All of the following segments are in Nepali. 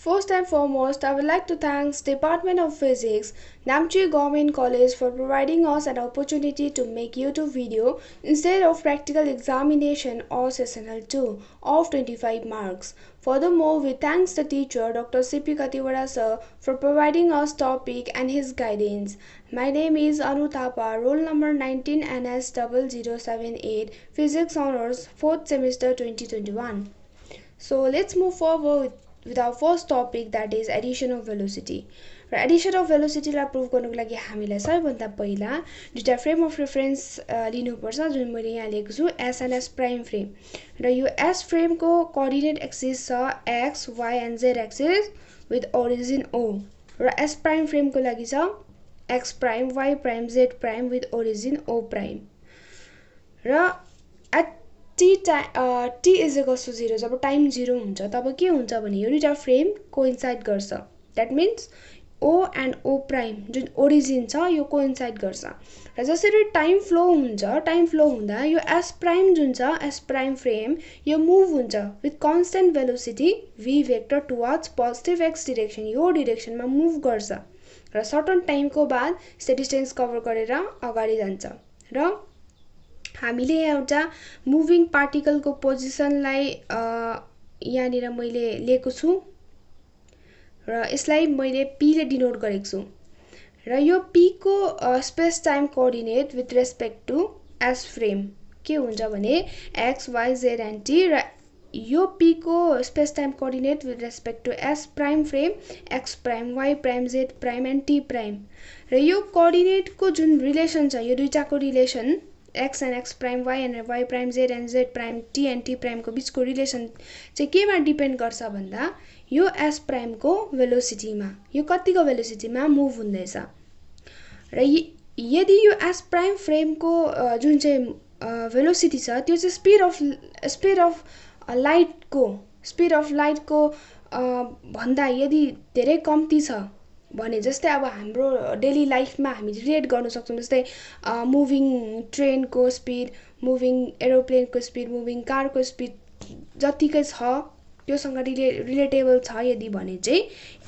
First and foremost, I would like to thank Department of Physics, Namche Government College for providing us an opportunity to make YouTube video instead of practical examination or sessional 2 of 25 marks. Furthermore, we thank the teacher Dr. C.P. Katiwara sir for providing us topic and his guidance. My name is Anu Thapa, roll number 19 NS0078, Physics Honors, 4th semester 2021. So let's move forward with our first topic, that is addition of velocity. र एडिसन अफ भेलोसिटीलाई प्रुभ गर्नुको लागि हामीलाई सबैभन्दा पहिला दुईटा फ्रेम अफ रेफरेन्स लिनुपर्छ जुन मैले यहाँ लेखेको छु S and S prime frame र यो एस फ्रेमको कोअर्डिनेट एक्सिस छ X Y and Z axis with origin O र एस प्राइम फ्रेमको लागि छ X prime Y prime Z prime with origin O prime र at T is equals to 0 जब टाइम 0 हुन्छ तब के हुन्छ भने यो दुईटा फ्रेम कोइन्साइड गर्छ that means O and O prime जुन ओरिजिन छ यो कोइन्साइड गर्छ र जसरी टाइम फ्लो हुँदा यो एस प्राइम जुन छ एस प्राइम फ्रेम यो मुभ हुन्छ with constant velocity v vector towards positive x direction यो डिरेक्सनमा मुभ गर्छ र सर्टन टाइमको बाद यसले डिस्टेन्स कभर गरेर अगाडि जान्छ र हामीले एउटा मुभिङ पार्टिकलको पोजिसनलाई यहाँनिर मैले लिएको छु र यसलाई मैले p ले डिनोट गरेको छु र यो p को space time coordinate with respect to S frame के हुन्छ भने x y z and t र यो p को space time coordinate with respect to S prime frame x prime y prime z prime and t prime र यो कोअर्डिनेटको जुन रिलेसन छ यो दुईटाको relation x and x prime y and y prime z and z prime t and t prime को बीचको रिलेसन चाहिँ केमा डिपेन्ड गर्छ भन्दा यो s प्राइम को भेलोसिटीमा यो कतिको भेलोसिटीमा मुभ हुँदैछ र यदि यो s प्राइम फ्रेम को जुन चाहिँ भेलोसिटी छ त्यो चाहिँ स्पिड अफ लाइट को भन्दा यदि धेरै कम्ती छ भने जस्तै अब हाम्रो डेली लाइफमा हामी रिलेट गर्न सक्छौं जस्तै मुभिङ ट्रेनको स्पिड मुभिङ एरोप्लेनको स्पिड मुभिङ कारको स्पिड जतिकै छ त्योसँग रिलेटेबल छ यदि भने चाहिँ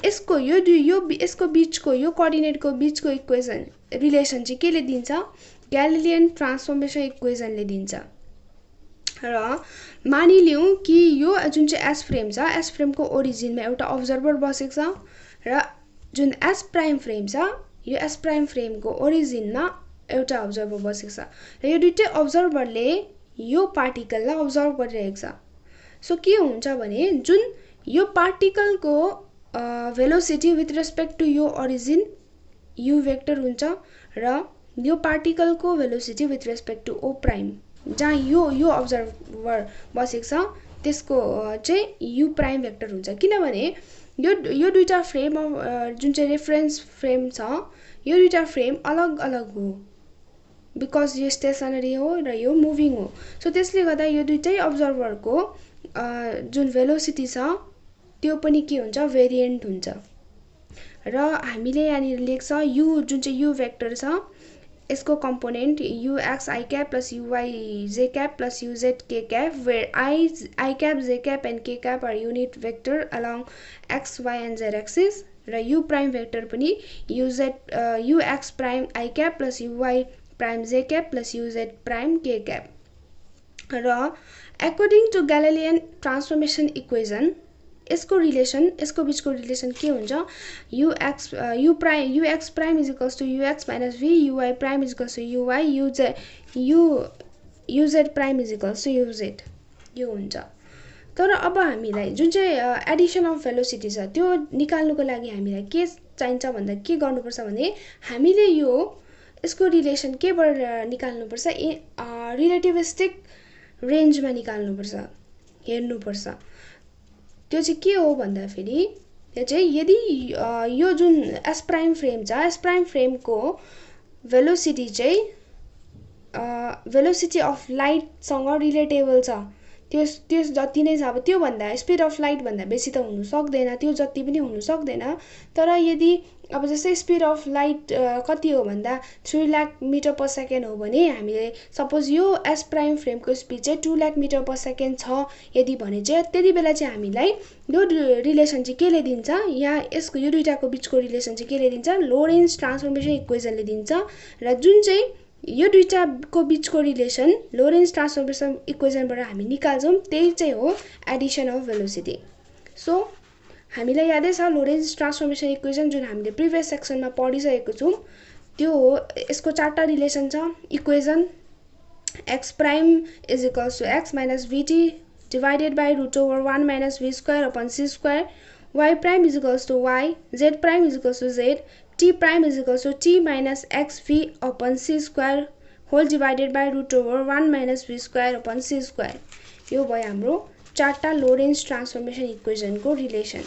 यसको यसको बीचको यो कोअर्डिनेटको बीचको इक्वेसन रिलेसन चाहिँ केले दिन्छ ग्यालिलियन ट्रान्सफर्मेसन इक्वेसनले दिन्छ र मानिलियौं कि यो जुन चाहिँ एस फ्रेम छ एस फ्रेमको ओरिजिनमा एउटा अब्जर्भर बसेको छ र जुन एस प्राइम फ्रेम छ यो एस प्राइम फ्रेमको ओरिजिनमा एउटा अब्जर्भर बसेको छ र यो दुईटै अब्जर्भरले यो पार्टिकललाई अब्जर्भ गरिरहेको छ सो के हुन्छ भने जुन यो पार्टिकलको भेलोसिटी विथ रेस्पेक्ट टु यो ओरिजिन u भेक्टर हुन्छ र यो पार्टिकलको velocity with respect to O prime जहाँ यो अब्जर्भर बसेको छ त्यसको चाहिँ u प्राइम भेक्टर हुन्छ किनभने यो दुईटा फ्रेम जुन चाहिँ रेफरेन्स फ्रेम छ यो दुईटा फ्रेम अलग अलग हो बिकज यो स्टेसनरी हो र यो मुभिङ हो सो त्यसले गर्दा यो दुईटै अब्जर्भरको जुन भेलोसिटी छ त्यो पनि के हुन्छ भेरिएन्ट हुन्छ र हामीले यहाँनिर लेख्छ u जुन चाहिँ u भेक्टर छ यसको component ux i cap plus uy j cap plus uz k cap where I cap j cap and k cap are unit vector along x y and z axis र u prime vector पनि ux prime i cap plus uy prime j cap plus uz prime k cap र according to Galilean transformation equation यसको बीचको रिलेसन के हुन्छ ux prime is equals to ux minus v uy prime is equals to uy uz prime is equals to uz यो हुन्छ तर अब हामीलाई जुन चाहिँ एडिसन अफ भेलोसिटी छ त्यो निकाल्नुको लागि हामीलाई के चाहिन्छ भन्दा के गर्नुपर्छ भने हामीले यसको रिलेसन केबाट निकाल्नुपर्छ रिलेटिभिस्टिक रेन्जमा निकाल्नुपर्छ हेर्नुपर्छ त्यो चाहिँ के हो भन्दा फेरि त्यो चाहिँ यदि यो जुन एस प्राइम फ्रेम छ एस प्राइम फ्रेमको भेलोसिटी चाहिँ भेलोसिटी अफ लाइट सँग रिलेटेबल छ त्यस जति नै छ अब त्यो भन्दा स्पिड अफ लाइट भन्दा बेसी त हुनु सक्दैन त्यो जति पनि हुनु सक्दैन तर यदि अब जस्तै स्पिड अफ लाइट कति हो भन्दा 3 लाख मिटर पर सेकेन्ड हो भने हामीले सपोज यो एस प्राइम फ्रेमको स्पिड चाहिँ 2 लाख मिटर पर सेकेन्ड छ यदि भने चाहिँ त्यति बेला चाहिँ हामीलाई यो रिलेसन चाहिँ केले दिन्छ यहाँ यसको यो दुईटाको बीचको रिलेसन चाहिँ केले दिन्छ लोरेन्ज ट्रान्सफर्मेसन इक्वेसनले दिन्छ र जुन चाहिँ यो दुईटाको बीचको रिलेसन लोरेन्ज ट्रान्सफर्मेसन इक्वेसनबाट हामी निकाल्छौं त्यही चाहिँ हो एडिसन अफ भेलोसिटी सो हामीलाई यादै छ लोरेन्ज ट्रान्सफर्मेसन इक्वेसन जुन हामीले प्रिभियस सेक्सनमा पढिसकेको छौं त्यो हो यसको चारटा रिलेसन छ equation x prime is equals to x minus vt divided by root over 1 minus v square upon c square y prime is equals to y z prime is equals to z t prime is equals to t minus xv upon c square whole divided by root over 1 minus v square upon c square. यो भयो हाम्रो चारटा लोरेन्ज ट्रान्सफर्मेसन इक्वेसन को रिलेसन.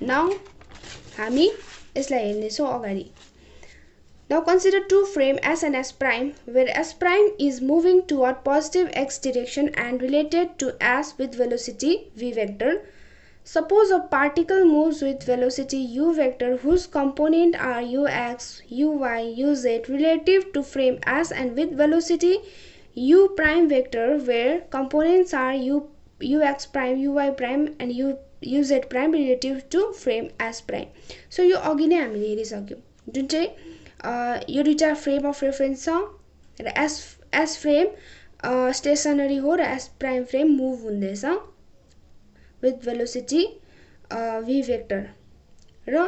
नाउ हामी यसलाई हेर्ने छौं अगाडि. Now consider two frame S and S prime where S prime is moving toward positive x direction and related to S with velocity v vector. Suppose a particle moves with velocity u vector whose component are ux, uy, uz relative to frame S and with velocity u prime vector where components are ux prime, uy prime and uz prime relative to frame S prime. So यो अघि नै हामीले हेरिसक्यौं जुन चाहिँ यो दुईटा फ्रेम अफ रेफरेन्स छ र S फ्रेम स्टेशनरी हो र S प्राइम फ्रेम मुभ हुँदैछ with velocity v vector र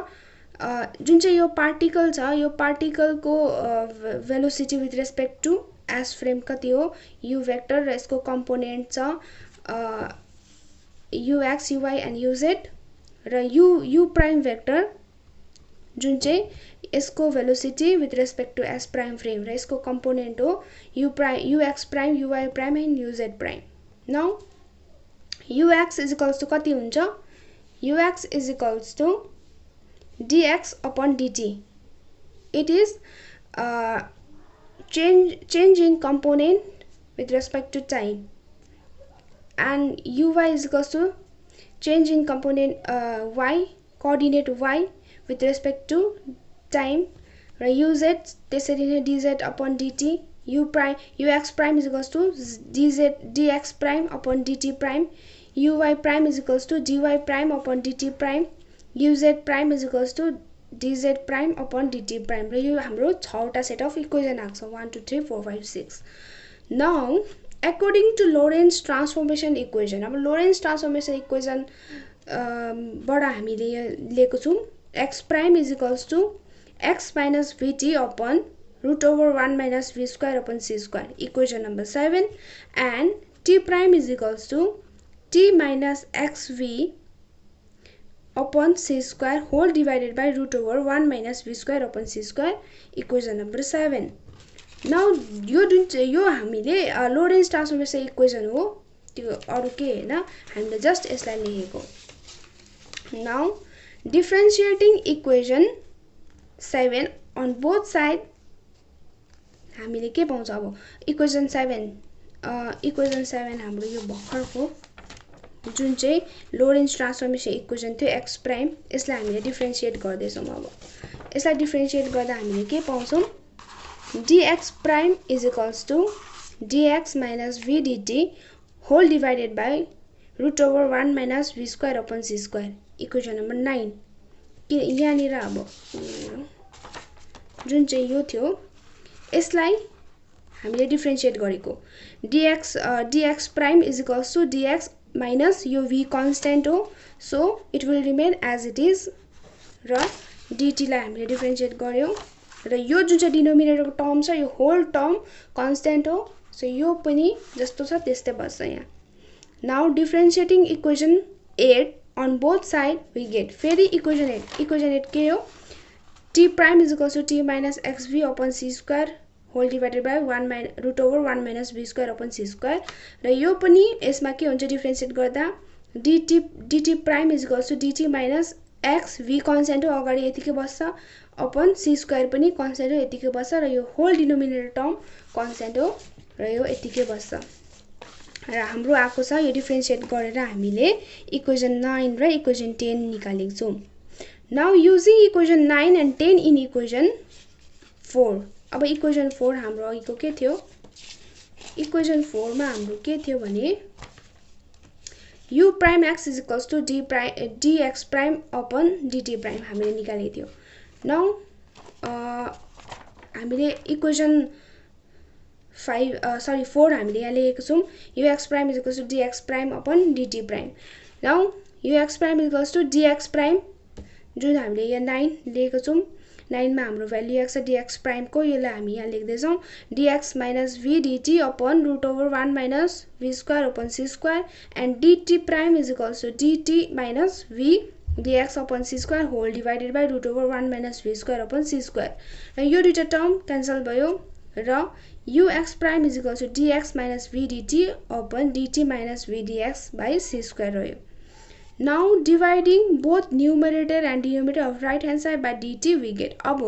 जुन चाहिँ यो पार्टिकल छ यो पार्टिकल को velocity with respect to s frame कति हो u vector र यसको component छ ux uy and uz र u prime vector जुन चाहिँ यसको velocity with respect to s prime frame र यसको component हो ux prime uy prime and uz prime. Now ux is equals to कति हुन्छ ux is equals to dx upon dt. It is change in component with respect to time and uy is equals to change in component y coordinate y with respect to time र uz त्यसरी नै dz upon dt ux prime is equals to dx prime upon dt prime uy prime is equals to dy prime upon dt prime uz prime is equals to dz prime upon dt prime र यो हाम्रो 6 वटा सेट अफ इक्वेसन आएको छ 1 2 3 4 5 6. Now according to Lorentz transformation equation अब Lorentz transformation equation बाट हामीले लिएको छौं x prime is equals to x minus vt upon root over 1 minus v square upon c square equation number 7 and t prime is equals to t minus xv upon c square whole divided by root over 1 minus v square upon c square equation number 7. Now यो हामीले लोरेन्ज ट्रान्सफर्मेसन इक्वेसन हो त्यो अरु के हैन हामीले जस्ट यसलाई लेखेको. Now differentiating equation 7 on both side हामीले के पाउँछ अब इक्वेसन 7 हाम्रो यो भर्खरको जुन चाहिँ लोरेन्ज ट्रान्सफर्मेसन इक्वेसन थियो x प्राइम यसलाई हामीले डिफरेन्शिएट गर्दै छौं. अब यसलाई डिफरेन्शिएट गर्दा हामीले के पाउँछौं dx prime is equals to dx minus v dt whole divided by root over 1 minus v square upon c square equation number 9. यहाँ निर अब जुन चाहिँ यो थियो यसलाई हामीले डिफरेन्शिएट गरेको dx prime is equals to dx minus यो v constant हो so it will remain as it is र dt लाई हामीले डिफरेन्शिएट गर्यौं र यो जुन चाहिँ डिनोमिनेटरको टर्म छ यो होल टर्म कन्स्टेन्ट हो सो यो पनि जस्तो छ त्यस्तै बस्छ यहाँ. Now differentiating equation 8 on both side we get फेरि इक्वेसन 8 के हो t prime is equals to t minus xv upon c square whole divided by 1 root over 1 minus v square upon c square र यो पनि यसमा के हुन्छ डिफरेन्शिएट गर्दा dt prime is equals to dt minus x v constant हो अगाडि यतिकै बस्छ upon c square पनि कन्स्टेन्ट हो यतिकै बस्छ र यो होल डिनोमिनेटर टर्म कन्स्टेन्ट हो र यो यतिकै बस्छ र हाम्रो आएको छ यो डिफरेन्शिएट गरेर हामीले इक्वेसन 9 र इक्वेसन 10 निकालेको छौं now using equation 9 and 10 in equation 4 अब इक्वेसन 4 हाम्रो अघिको के थियो इक्वेसन 4 मा हाम्रो के थियो भने u prime x is equals to dx prime upon dt prime हामीले निकालेको थियो नाउ हामीले इक्वेसन 4 हामीले यहाँ लेखेको छौं ux prime is equals to dx prime upon dt prime now ux prime is equals to dx prime जुन हामीले यहाँ 9 लेखेको छौं 9 मा हाम्रो भ्यालु x छ dx prime को यसलाई हामी यहाँ लेख्दै छौं dx v dt upon root over 1 minus v square upon c square and dt prime is equals to dt minus v dx upon c square whole divided by root over 1 minus v square upon c square र यो दुईटा टर्म क्यान्सल भयो र ux prime is equals to dx minus v dt upon dt minus v dx by c square रह्यो Now dividing both numerator and denominator of right hand side by dt we get अब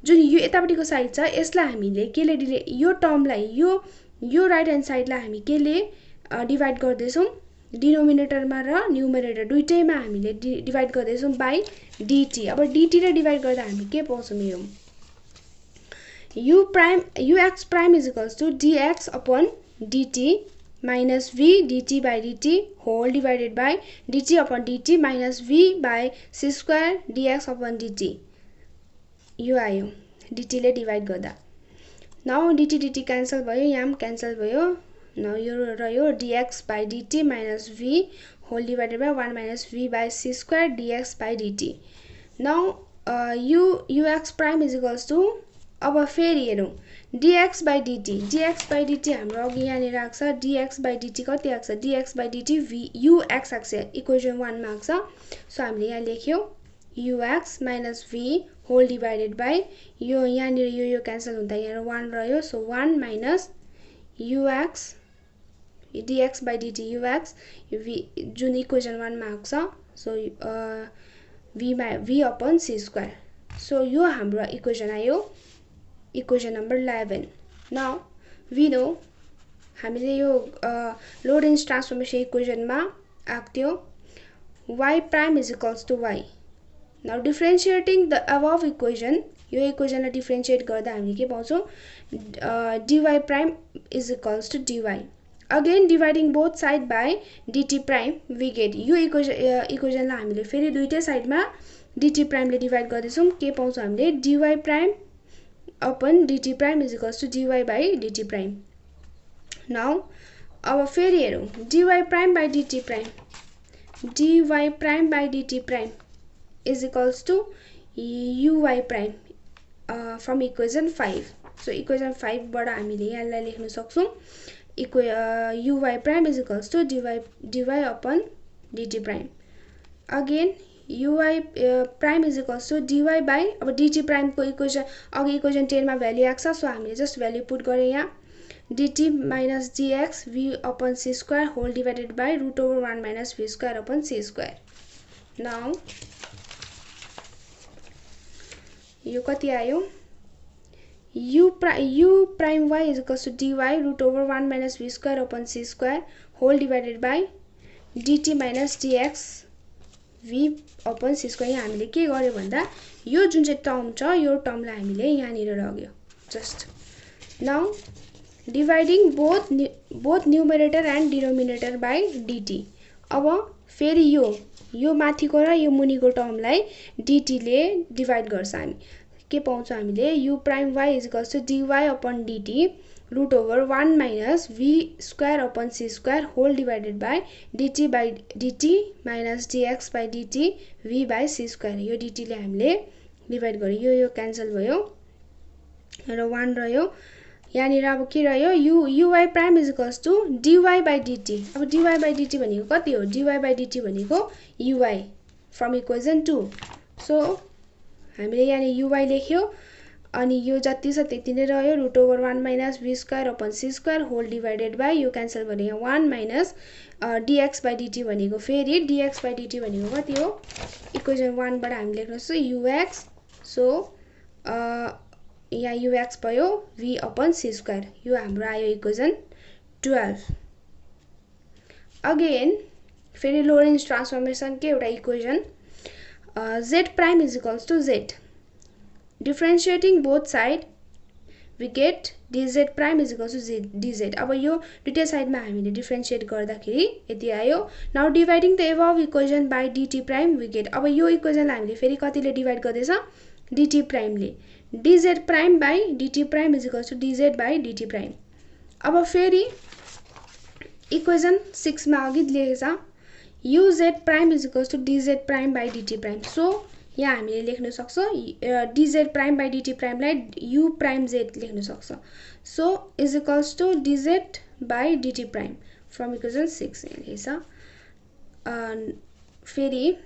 जुन यो यतापटिको साइड छ यसलाई हामीले केले यो टर्मलाई यो राइट ह्यान्ड साइडलाई हामी केले डिवाइड गर्दै छौं डिनोमिनेटरमा र न्युमरेटर दुईटैमा हामीले डिवाइड गर्दै छौं बाइ dt अब dt ले डिवाइड गर्दा हामी के पाउँछौं यो ux prime is equals to dx upon dt minus v dt by dt whole divided by dt upon dt minus v by c square dx upon dt यो आयो dt ले डिवाइड गर्दा नाउ dt क्यान्सल भयो यहाँ क्यान्सल भयो नाउ यो रह्यो dx by dt minus v whole divided by 1 minus v by c square dx by dt now ux prime is equals to अब फेरि हेरौं dx by dt हाम्रो अघि यहाँ नि राख्छ dx by dt कति आछ dx by dt v ux आछ इक्वेसन 1 मा आछ सो हामीले यहाँ लेख्यौ ux minus v whole divided by यो यहाँ नि यो क्यान्सल हुँदा यहाँ 1 रह्यो so 1 minus ux dx by dt ux v जुन इक्वेसन 1 मा आछ so v upon c square so यो हाम्रो इक्वेसन आयो equation number 11 Now we know हामीले यो लोरेन्ज ट्रान्सफर्मेसन इक्वेसनमा आएको थियो y prime is equals to y Now differentiating the above equation यो इक्वेसनलाई डिफरेन्शिएट गर्दा हामीले के पाउँछौं dy prime is equals to dy Again dividing both side by dt prime we get यो इक्वेसनलाई हामीले फेरि दुईटै साइडमा dt prime ले डिवाइड गर्दै छौं के पाउँछौं हामीले dy prime upon dt prime is equals to dy by dt prime Now अब फेरि हेरौं dy prime by dt prime is equals to uy prime from equation 5 so equation 5 बाट हामीले यसलाई लेख्न सक्छौं uy prime is equals to dy upon dt prime again uy prime is equals to dy by अब dt prime को इक्वेसन अघि इक्वेसन 10 मा भ्यालु आछ सो हामीले जस्ट भ्यालु पुट गरे यहाँ dt minus dx v upon c square whole divided by root over 1 minus v square upon c square now यो कति आयो u prime y is equals to dy root over 1 minus v square upon c square whole divided by dt minus dx v upon c square यहाँ हामीले के गर्यो भन्दा यो जुन चाहिँ टर्म छ यो टर्मलाई हामीले यहाँ निर लग्यो just now dividing both numerator and denominator by dt अब फेरि यो माथिको र यो मुनिको टर्मलाई dt ले डिवाइड गर्छ हामी के पाउँछौं हामीले u prime y is equals to dy upon dt root over 1 minus v square upon c square whole divided by dt minus dx by dt v by c square यो dt ले हामीले डिवाइड गर्यो यो क्यान्सल भयो र 1 रह्यो यहाँ नि अब के रह्यो uy prime is equals to dy by dt अब dy by dt भनेको कति हो dy by dt भनेको uy from equation 2 so हामीले यहाँ नि uy लेख्यो अनि यो जति छ त्यति नै रह्यो root over 1 minus v square upon c square whole divided by यो क्यान्सल भयो 1 minus dx by dt भनेको फेरि dx by dt भनेको कति हो इक्वेसन 1 बाट हामी लेख्न सक्छौं ux सो यहाँ ux भयो v upon c square यो हाम्रो आयो इक्वेसन 12 अगेन फेरि लोरेन्ज ट्रान्सफर्मेसन के एउटा equation z prime is equals to z. Differentiating both side we get dz prime is equals to dz. अब यो दुईटै साइडमा हामीले डिफरेन्शिएट गर्दाखेरि यति आयो. Now dividing the above equation by dt prime we get. अब यो इक्वेसनलाई हामीले फेरि कतिले डिवाइड गर्दैछ dt प्राइमले. dz प्राइम बाइ dt प्राइम is equals to dz by dt prime. अब फेरि इक्वेसन 6 मा अघि लेखेछ uz prime is equals to dz prime by dt prime. So यहाँ हामीले लेख्न सक्छौं dz prime by dt prime लाई u prime z लेख्न सक्छौं. So is equals to dz by dt prime from equation 6 लेखेछ. फेरि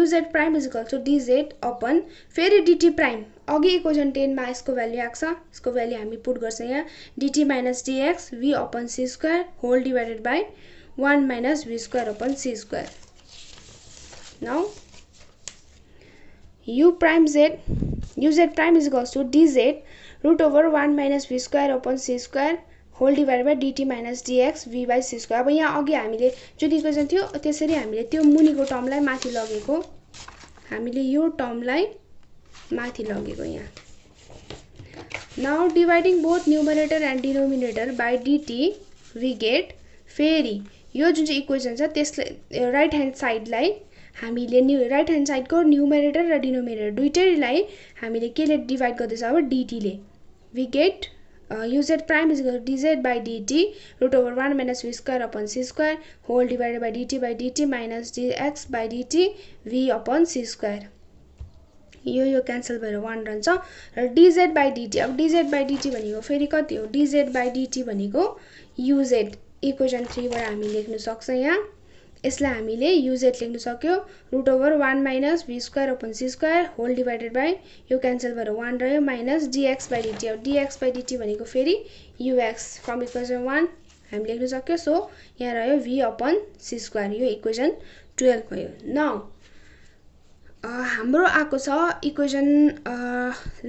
uz prime is equals to dz upon फेरि dt prime अघि इक्वेसन 10 मा यसको भ्यालु आएको छ. यसको भ्यालु हामी पुट गर्छौं यहाँ dt minus dx v upon c square whole divided by 1 minus v square upon c square. Now u prime z uz prime is equals to dz root over 1 minus v square upon c square whole divided by dt minus dx v by c square. अब यहाँ अघि हामीले जुन इक्वेसन थियो त्यसरी हामीले त्यो मुनिको टर्मलाई माथि लगेको हामीले यो टर्मलाई माथि लगेको यहाँ. Now dividing both numerator and denominator by dt we get फेरि यो जुन चाहिँ इक्वेसन छ त्यसले राइट ह्यान्ड साइडलाई हामीले राइट ह्यान्ड साइडको न्युमरेटर र डिनोमिनेटर दुईटैलाई हामीले केले डिवाइड गर्दैछ अब dt ले. we get uz prime is equal to dz by dt root over 1 minus v square upon c square whole divided by dt minus dx by dt v upon c square. यो क्यान्सल भएर 1 रहन्छ र dz by dt. अब dz by dt भनेको फेरि कति हो dz by dt भनेको uz इक्वेसन 3 बाट हामी लेख्न सक्छौं. यहाँ यसलाई हामीले uz लेख्न सक्यो root over 1 minus v square upon c square whole divided by यो क्यान्सल भएर 1 रह्यो माइनस dx by dt. अब dx by dt भनेको फेरि ux फ्रम इक्वेसन 1 हामी लेख्न सक्यो. सो यहाँ रह्यो v अपन c स्क्वायर. यो इक्वेसन 12 भयो. नाउ हाम्रो आको छ इक्वेसन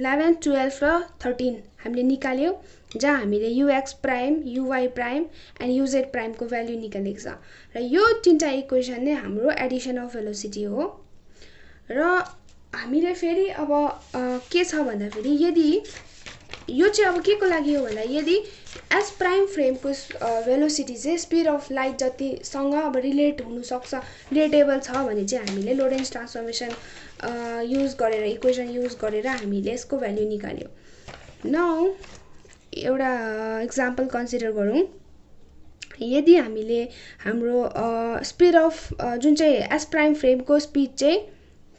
11 12 र 13 हामीले निकाल्यो जहाँ हामीले ux prime uy prime and uz prime को भ्यालु निकालेको छ र यो तीनटा इक्वेसन नै हाम्रो एडिसन अफ भेलोसिटी हो. र हामीले फेरि अब के छ भन्दा फेरि यदि यो चाहिँ अब के को लागि हो भन्दा यदि एस प्राइम फ्रेम को भेलोसिटी चाहिँ स्पीड अफ लाइट जति सँग अब रिलेट हुन सक्छ रिलेटेबल छ भने चाहिँ हामीले लोरेन्ज ट्रान्सफर्मेसन युज गरेर इक्वेसन युज गरेर हामीले यसको भ्यालु निकाल्यो. नाउ एउटा एक्जाम्पल कन्सिडर गरौँ. यदि हामीले हाम्रो स्पीड अफ जुन चाहिँ एस प्राइम फ्रेम को स्पीड चाहिँ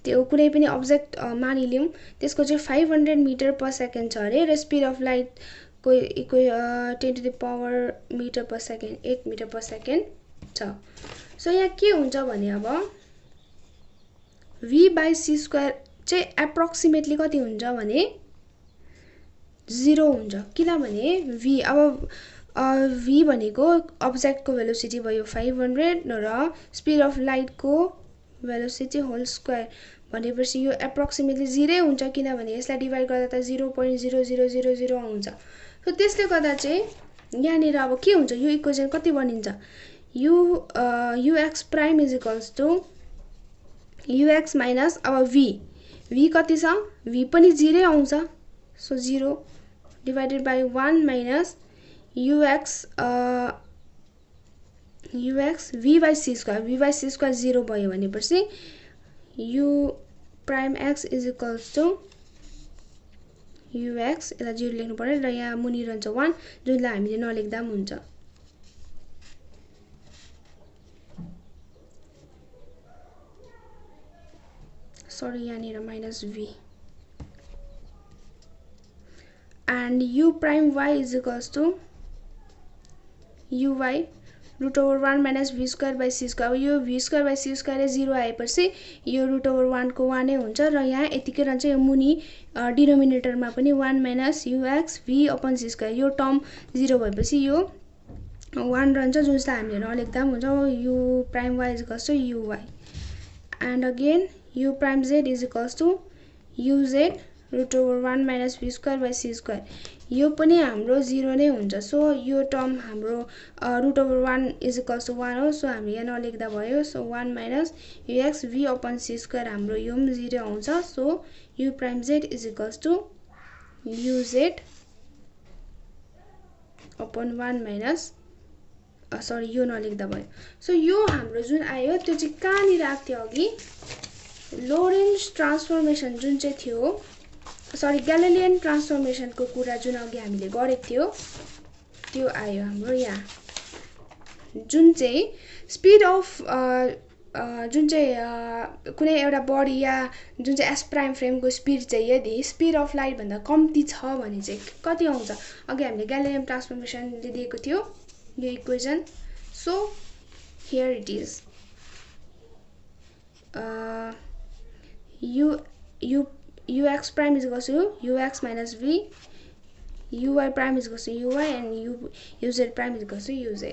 त्यो कुनै पनि अब्जेक्ट मानिलियौं त्यसको चाहिँ 500 मिटर पर सेकेन्ड छ अरे र स्पीड अफ लाइट को 10 to the power metre per second 8 metre per second छ. सो यहाँ के हुन्छ भने अब v by c स्क्वायर चाहिँ एप्रोक्सिमेटली कति हुन्छ भने 0 हुन्छ. किनभने v अब v भनेको अब्जेक्ट को भेलोसिटी भयो 500 र स्पीड अफ लाइट को भेलोसिटी होल स्क्वायर भनेपछि यो एप्रोक्सिमेटली 0 हुन्छ किनभने यसलाई डिवाइड गर्दा त 0.0000 आउँछ. सो त्यसले गर्दा चाहिँ यहाँनिर अब के हुन्छ यो इक्वेसन कति बनिन्छ ux prime is equals to ux minus अब v कति छ v पनि 0 आउँछ. So 0 divided by 1 minus ux v by c square 0 भयो भनेपछि u prime x is equals to ux यसलाई 0 लेख्नु पर्यो र यहाँ मुनि रहन्छ 1 जुनलाई हामीले नलेख्दा पनि हुन्छ. सरी यहाँनिर minus v and u prime y is equals to uy root over 1 minus v square by c square. यो v square by c square 0 आएपछि यो root over 1 को 1 नै हुन्छ र यहाँ यतिकै रहन्छ. यो मुनि डिनोमिनेटरमा पनि 1 minus ux v upon c square यो टर्म 0 भएपछि यो 1 रहन्छ जुनलाई हामीले नलेख्दा पनि हुन्छ. u prime y is equals to uy and again u prime z is equals to uz root over 1 minus v square by c square यो पनि हाम्रो 0 नै हुन्छ सो यो टर्म हाम्रो root over 1 is equals to 1 हो सो हामी यहाँ नलेख्दा भयो so 1 minus ux v upon c square हाम्रो यो पनि 0 आउँछ so u prime z is equals to uz upon 1 minus sorry यो नलेख्दा भयो सो यो हाम्रो जुन आयो त्यो चाहिँ कहाँनिर आएको थियो अघि लोरेन्ज ट्रान्सफर्मेसन जुन चाहिँ थियो सरी ग्यालिलियन ट्रान्सफर्मेसनको कुरा जुन अघि हामीले गरेको थियो त्यो आयो हाम्रो यहाँ जुन चाहिँ स्पिड अफ जुन चाहिँ कुनै एउटा बडी या जुन चाहिँ एस प्राइम फ्रेमको स्पिड चाहिँ यदि स्पिड अफ लाइट भन्दा कम्ती छ भने चाहिँ कति आउँछ अघि हामीले ग्यालिलियन ट्रान्सफर्मेसनले दिएको थियो यो equation so here it is ux prime is equals to ux minus v, uy prime is equals to uy, and uz prime is equals to uz.